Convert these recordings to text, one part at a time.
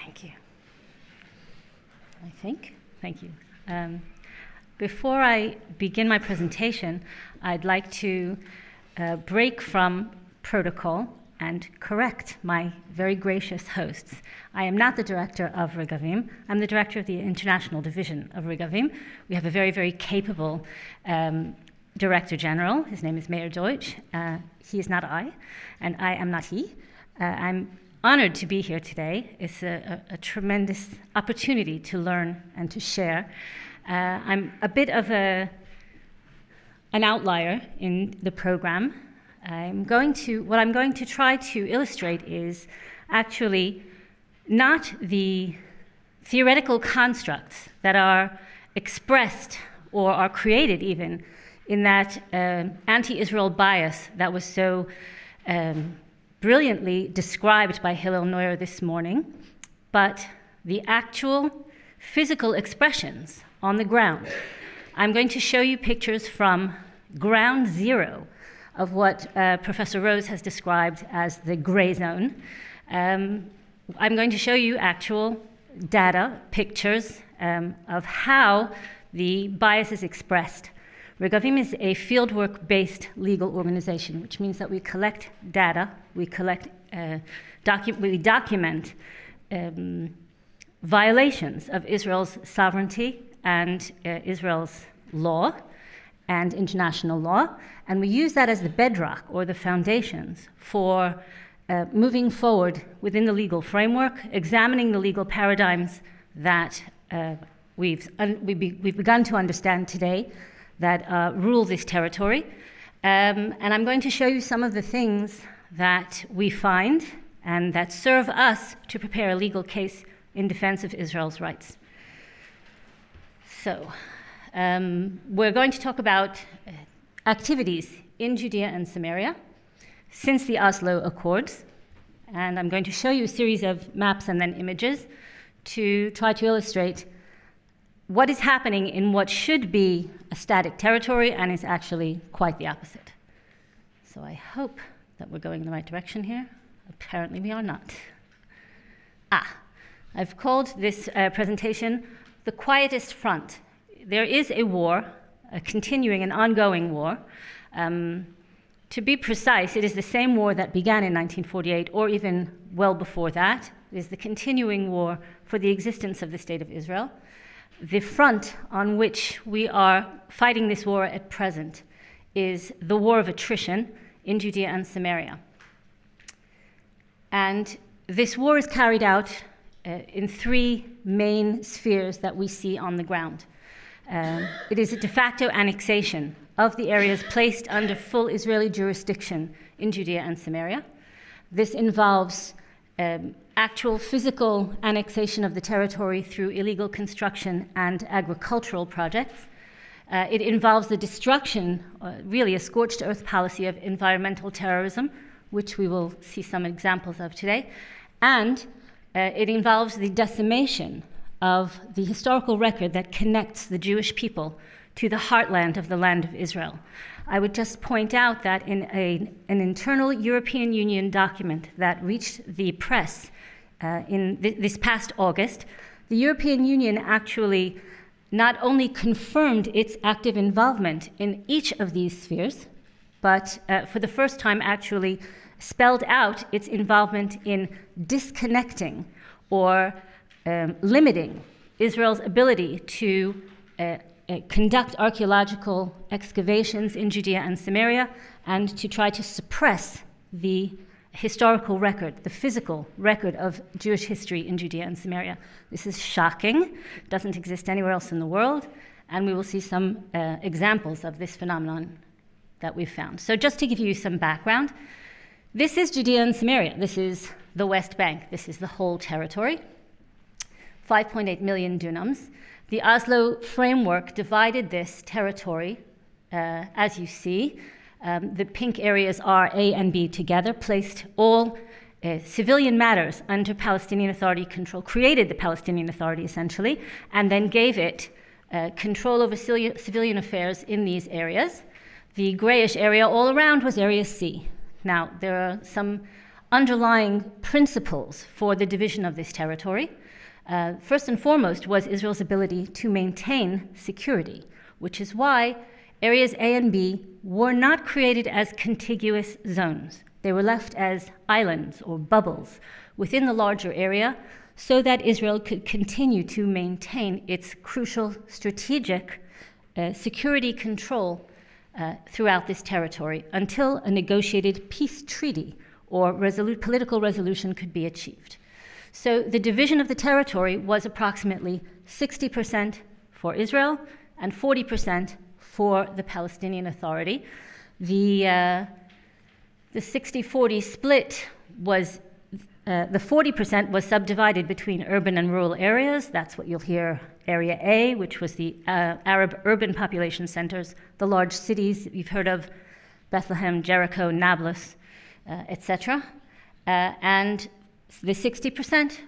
Thank you. Thank you. Before I begin my presentation, I'd like to break from protocol and correct my very gracious hosts. I am not the director of Regavim. I'm the director of the International Division of Regavim. We have a very, very capable Director General. His name is Meir Deutsch. He is not I, and I am not he. I'm honored to be here today. It's a tremendous opportunity to learn and to share. I'm a bit of an outlier in the program. What I'm going to try to illustrate is actually not the theoretical constructs that are expressed or are created even in that anti-Israel bias that was so brilliantly described by Hillel Neuer this morning, but the actual physical expressions on the ground. I'm going to show you pictures from ground zero of what Professor Rose has described as the gray zone. I'm going to show you actual data, pictures of how the bias is expressed. Regavim is a fieldwork-based legal organization, which means that we collect data, we document violations of Israel's sovereignty and Israel's law and international law, and we use that as the bedrock or the foundations for moving forward within the legal framework, examining the legal paradigms that we've begun to understand today that rule this territory. And I'm going to show you some of the things that we find and that serve us to prepare a legal case in defense of Israel's rights. So, we're going to talk about activities in Judea and Samaria since the Oslo Accords, and I'm going to show you a series of maps and then images to try to illustrate what is happening in what should be a static territory and is actually quite the opposite. So I hope that we're going in the right direction here. Apparently we are not. I've called this presentation The Quietest Front. There is a war, a continuing and ongoing war. To be precise, it is the same war that began in 1948 or even well before that. It is the continuing war for the existence of the State of Israel. The front on which we are fighting this war at present is the war of attrition in Judea and Samaria. And this war is carried out in three main spheres that we see on the ground. It is a de facto annexation of the areas placed under full Israeli jurisdiction in Judea and Samaria. This involves actual physical annexation of the territory through illegal construction and agricultural projects. It involves the destruction, really a scorched earth policy of environmental terrorism, which we will see some examples of today. And it involves the decimation of the historical record that connects the Jewish people to the heartland of the land of Israel. I would just point out that in an internal European Union document that reached the press in this past August, the European Union actually not only confirmed its active involvement in each of these spheres, but for the first time actually spelled out its involvement in disconnecting or limiting Israel's ability to conduct archaeological excavations in Judea and Samaria and to try to suppress the historical record, the physical record of Jewish history in Judea and Samaria. This is shocking, doesn't exist anywhere else in the world, and we will see some examples of this phenomenon that we've found. So just to give you some background, this is Judea and Samaria. This is the West Bank. This is the whole territory, 5.8 million dunams. The Oslo framework divided this territory, as you see. The pink areas are A and B together, placed all civilian matters under Palestinian Authority control, created the Palestinian Authority essentially, and then gave it control over civilian affairs in these areas. The grayish area all around was Area C. Now, there are some underlying principles for the division of this territory. First and foremost was Israel's ability to maintain security, which is why areas A and B were not created as contiguous zones. They were left as islands or bubbles within the larger area so that Israel could continue to maintain its crucial strategic security control throughout this territory until a negotiated peace treaty or political resolution could be achieved. So the division of the territory was approximately 60% for Israel and 40% for the Palestinian Authority. The 60-40 split was, the 40% was subdivided between urban and rural areas. That's what you'll hear, Area A, which was the Arab urban population centers, the large cities you've heard of, Bethlehem, Jericho, Nablus, etc. And the 60%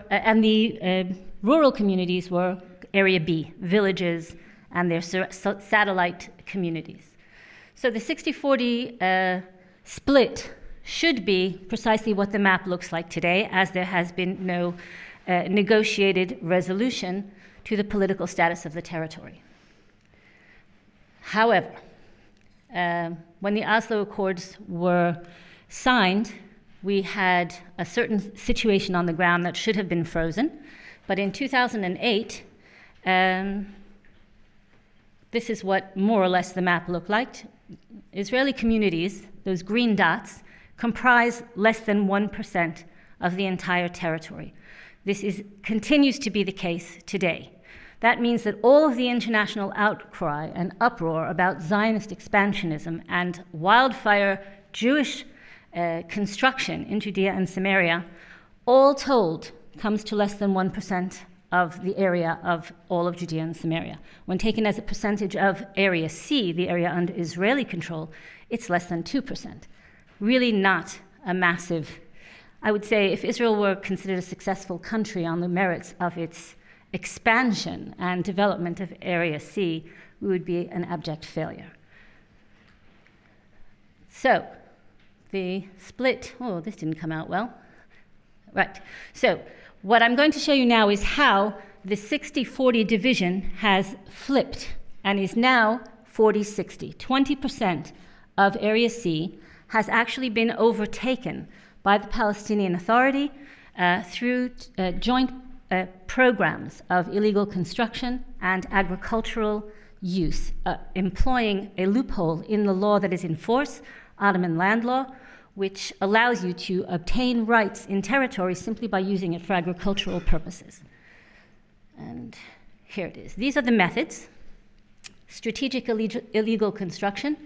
and the rural communities were Area B, villages and their satellite communities. So the 60-40 split should be precisely what the map looks like today, as there has been no negotiated resolution to the political status of the territory. However, when the Oslo Accords were signed, we had a certain situation on the ground that should have been frozen. But in 2008, this is what more or less the map looked like. Israeli communities, those green dots, comprise less than 1% of the entire territory. This continues to be the case today. That means that all of the international outcry and uproar about Zionist expansionism and wildfire Jewish construction in Judea and Samaria, all told, comes to less than 1% of the area of all of Judea and Samaria. When taken as a percentage of Area C, the area under Israeli control, it's less than 2%. Really not a massive, I would say if Israel were considered a successful country on the merits of its expansion and development of Area C, we would be an abject failure. So, the split, oh, this didn't come out well. Right, so what I'm going to show you now is how the 60-40 division has flipped and is now 40-60. 20% of Area C has actually been overtaken by the Palestinian Authority through joint programs of illegal construction and agricultural use, employing a loophole in the law that is in force, Ottoman land law, which allows you to obtain rights in territory simply by using it for agricultural purposes. And here it is. These are the methods: strategic illegal construction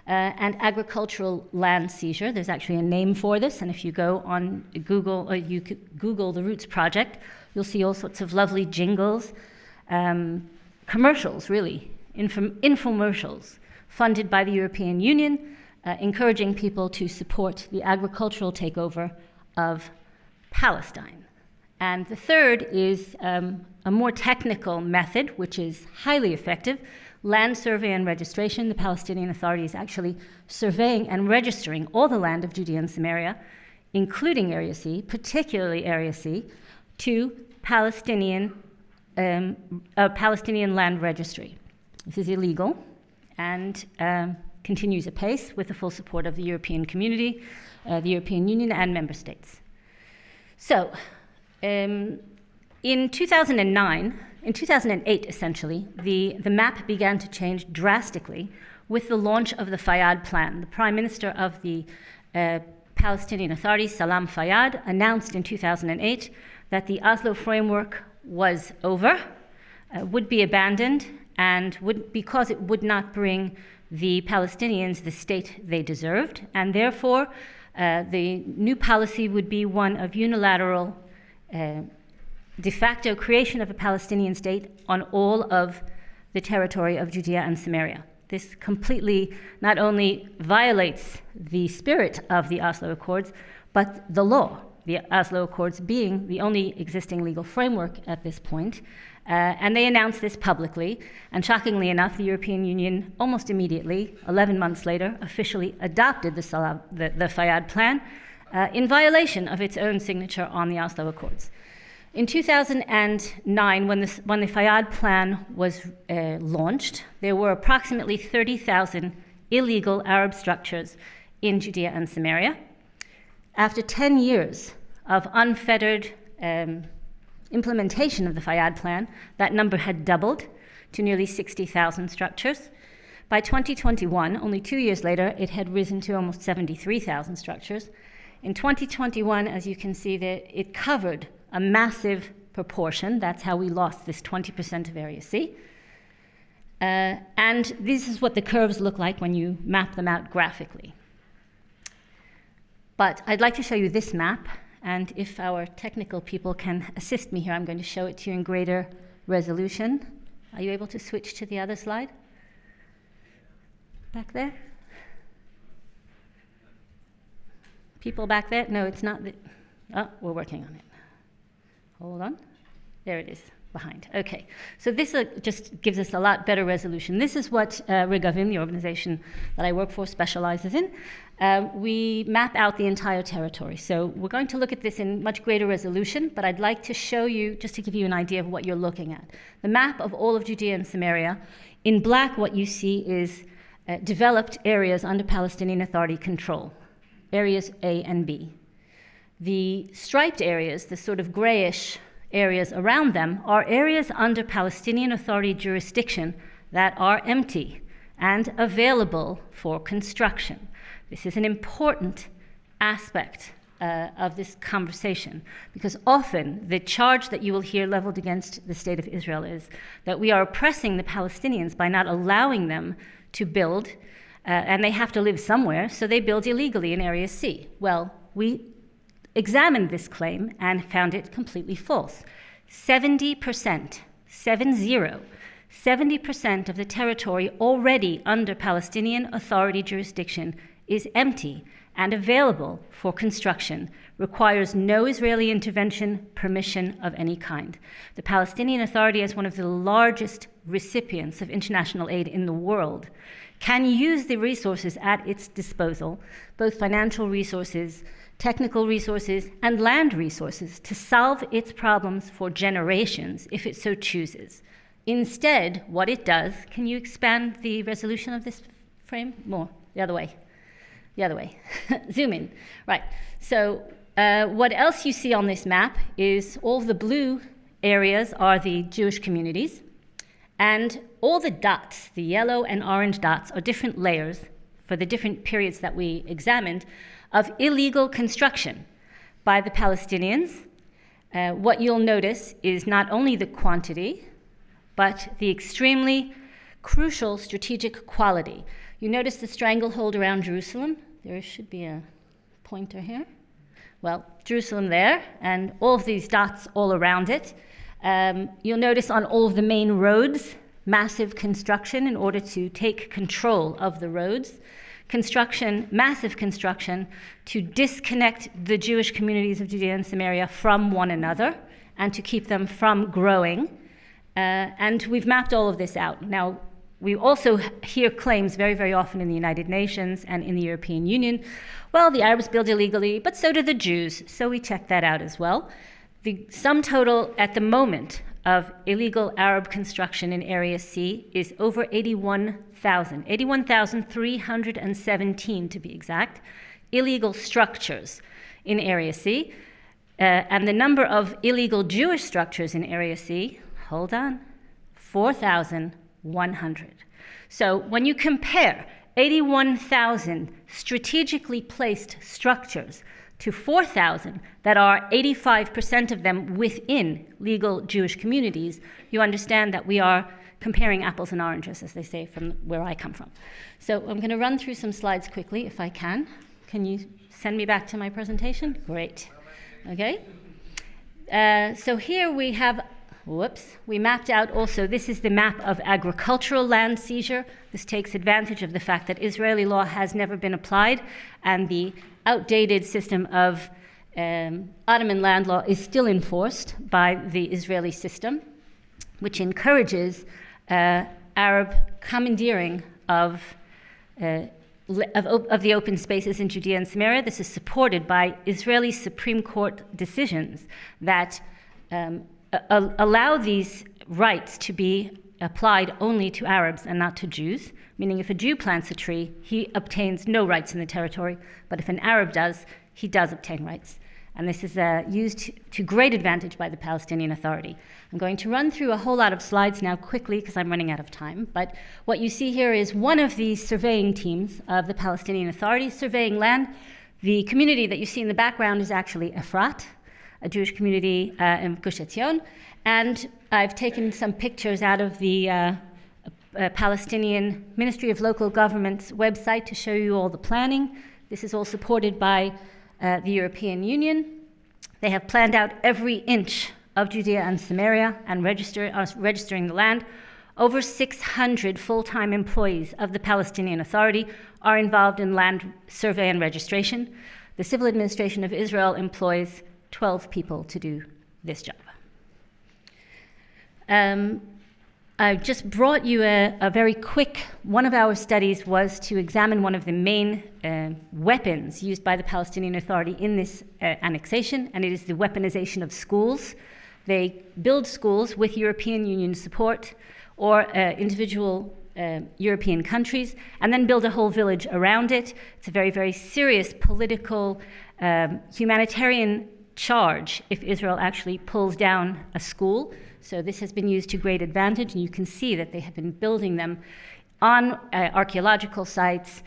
and agricultural land seizure. There's actually a name for this, and if you go on Google, or you could Google the Roots Project, you'll see all sorts of lovely jingles, commercials, really, infomercials funded by the European Union, encouraging people to support the agricultural takeover of Palestine. And the third is a more technical method, which is highly effective: land survey and registration. The Palestinian Authority is actually surveying and registering all the land of Judea and Samaria, including Area C, particularly Area C, to Palestinian land registry. This is illegal and continues apace with the full support of the European community, the European Union, and member states. So, in 2008, essentially, the map began to change drastically with the launch of the Fayad plan. The Prime Minister of the Palestinian Authority, Salam Fayad, announced in 2008 that the Oslo framework was over, would be abandoned, and because it would not bring the Palestinians the state they deserved, and therefore the new policy would be one of unilateral de facto creation of a Palestinian state on all of the territory of Judea and Samaria. This completely not only violates the spirit of the Oslo Accords, but the law, the Oslo Accords being the only existing legal framework at this point. And they announced this publicly, and shockingly enough, the European Union almost immediately, 11 months later, officially adopted the Fayad plan, in violation of its own signature on the Oslo Accords. In 2009, when the Fayad plan was launched, there were approximately 30,000 illegal Arab structures in Judea and Samaria. After 10 years of unfettered implementation of the Fayad plan, that number had doubled to nearly 60,000 structures. By 2021, only 2 years later, it had risen to almost 73,000 structures. In 2021, as you can see there, it covered a massive proportion. That's how we lost this 20% of Area C. And this is what the curves look like when you map them out graphically. But I'd like to show you this map, and if our technical people can assist me here, I'm going to show it to you in greater resolution. Are you able to switch to the other slide? Back there? People back there? No, it's not. We're working on it. Hold on. There it is, behind. Okay, so this just gives us a lot better resolution. This is what Regavim, the organization that I work for, specializes in. We map out the entire territory. So we're going to look at this in much greater resolution, but I'd like to show you, just to give you an idea of what you're looking at. The map of all of Judea and Samaria. In black, what you see is developed areas under Palestinian Authority control, areas A and B. The striped areas, the sort of grayish areas around them, are areas under Palestinian Authority jurisdiction that are empty and available for construction. This is an important aspect of this conversation, because often the charge that you will hear leveled against the state of Israel is that we are oppressing the Palestinians by not allowing them to build, and they have to live somewhere, so they build illegally in Area C. Well, we examined this claim and found it completely false. 70% of the territory already under Palestinian Authority jurisdiction is empty and available for construction, requires no Israeli intervention, permission of any kind. The Palestinian Authority, as one of the largest recipients of international aid in the world, can use the resources at its disposal, both financial resources, technical resources, and land resources, to solve its problems for generations if it so chooses. Instead, what it does, can you expand the resolution of this frame? More, the other way. The other way. Zoom in. Right. So what else you see on this map is all of the blue areas are the Jewish communities, and all the dots, the yellow and orange dots, are different layers for the different periods that we examined of illegal construction by the Palestinians. What you'll notice is not only the quantity, but the extremely crucial strategic quality. You notice the stranglehold around Jerusalem? There should be a pointer here. Well, Jerusalem there, and all of these dots all around it. You'll notice on all of the main roads, massive construction in order to take control of the roads. Massive construction to disconnect the Jewish communities of Judea and Samaria from one another and to keep them from growing. And we've mapped all of this out. Now, we also hear claims very, very often in the United Nations and in the European Union, well, the Arabs build illegally, but so do the Jews. So we checked that out as well. The sum total at the moment of illegal Arab construction in Area C is over 81,317 to be exact, illegal structures in Area C. And the number of illegal Jewish structures in Area C, 4,100. So when you compare 81,000 strategically placed structures to 4,000 that are 85% of them within legal Jewish communities, you understand that we are comparing apples and oranges, as they say, from where I come from. So I'm going to run through some slides quickly, if I can. Can you send me back to my presentation? Great. Okay. So here we have, we mapped out also, this is the map of agricultural land seizure. This takes advantage of the fact that Israeli law has never been applied, and the outdated system of Ottoman land law is still enforced by the Israeli system, which encourages Arab commandeering of of the open spaces in Judea and Samaria. This is supported by Israeli Supreme Court decisions that allow these rights to be applied only to Arabs and not to Jews, meaning if a Jew plants a tree, he obtains no rights in the territory, but if an Arab does, he does obtain rights. And this is used to great advantage by the Palestinian Authority. I'm going to run through a whole lot of slides now quickly because I'm running out of time, but what you see here is one of the surveying teams of the Palestinian Authority surveying land. The community that you see in the background is actually Efrat, a Jewish community in Gush Etzion, and I've taken some pictures out of the Palestinian Ministry of Local Government's website to show you all the planning. This is all supported by the European Union. They have planned out every inch of Judea and Samaria and registering the land. Over 600 full-time employees of the Palestinian Authority are involved in land survey and registration. The Civil Administration of Israel employs 12 people to do this job. I just brought you a very quick, one of our studies was to examine one of the main weapons used by the Palestinian Authority in this annexation, and it is the weaponization of schools. They build schools with European Union support or individual European countries, and then build a whole village around it. It's a very, very serious political, humanitarian charge if Israel actually pulls down a school. So this has been used to great advantage, and you can see that they have been building them on archaeological sites,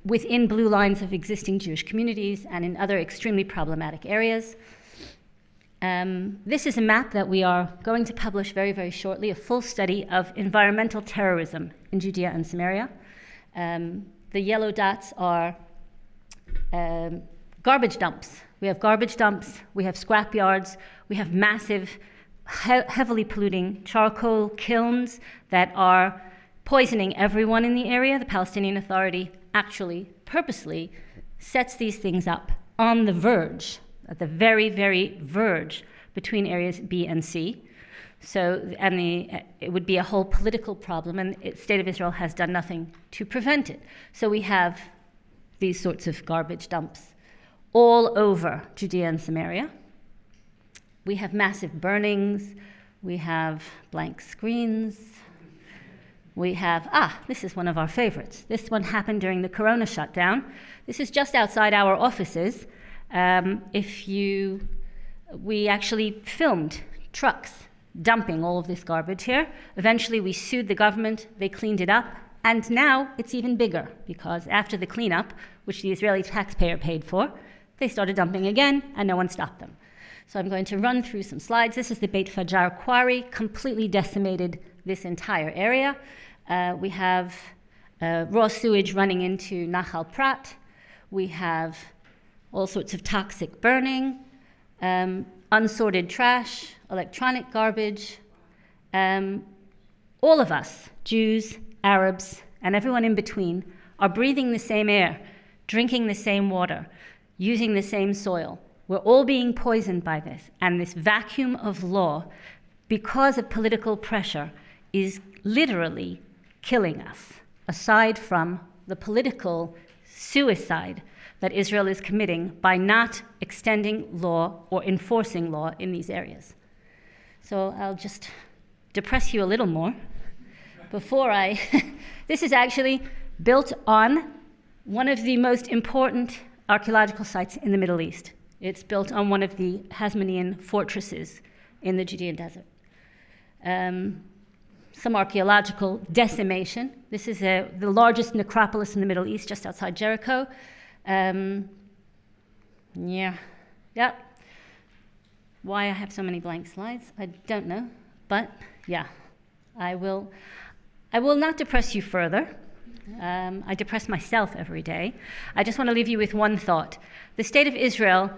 within blue lines of existing Jewish communities, and in other extremely problematic areas. This is a map that we are going to publish very, very shortly, a full study of environmental terrorism in Judea and Samaria. The yellow dots are garbage dumps. We have garbage dumps, we have scrap yards, we have massive heavily polluting charcoal kilns that are poisoning everyone in the area. The Palestinian Authority actually purposely sets these things up on the verge, at the very, very verge between areas B and C. So, it would be a whole political problem, and the State of Israel has done nothing to prevent it. So we have these sorts of garbage dumps all over Judea and Samaria. We have massive burnings, we have blank screens, we have, this is one of our favorites. This one happened during the Corona shutdown. This is just outside our offices. We actually filmed trucks dumping all of this garbage here. Eventually we sued the government, they cleaned it up, and now it's even bigger because after the cleanup, which the Israeli taxpayer paid for, they started dumping again and no one stopped them. So I'm going to run through some slides. This is the Beit Fajar quarry, completely decimated this entire area. We have raw sewage running into Nahal Prat. We have all sorts of toxic burning, unsorted trash, electronic garbage. All of us, Jews, Arabs, and everyone in between, are breathing the same air, drinking the same water, using the same soil. We're all being poisoned by this, and this vacuum of law, because of political pressure, is literally killing us, aside from the political suicide that Israel is committing by not extending law or enforcing law in these areas. So I'll just depress you a little more before this is actually built on one of the most important archaeological sites in the Middle East. It's built on one of the Hasmonean fortresses in the Judean desert. Some archaeological decimation. This is the largest necropolis in the Middle East, just outside Jericho. Why I have so many blank slides, I don't know. But yeah, I will not depress you further. I depress myself every day. I just want to leave you with one thought. The State of Israel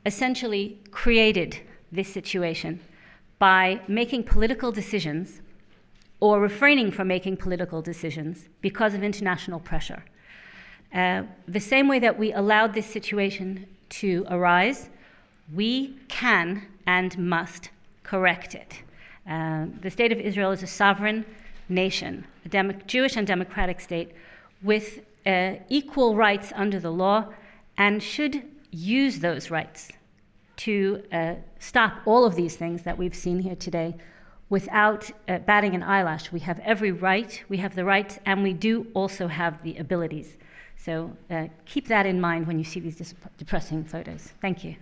essentially created this situation by making political decisions or refraining from making political decisions because of international pressure. The same way that we allowed this situation to arise, we can and must correct it. The State of Israel is a sovereign nation, a Jewish and democratic state with equal rights under the law and should use those rights to stop all of these things that we've seen here today without batting an eyelash. We have every right, we have the rights, and we do also have the abilities. So keep that in mind when you see these depressing photos. Thank you.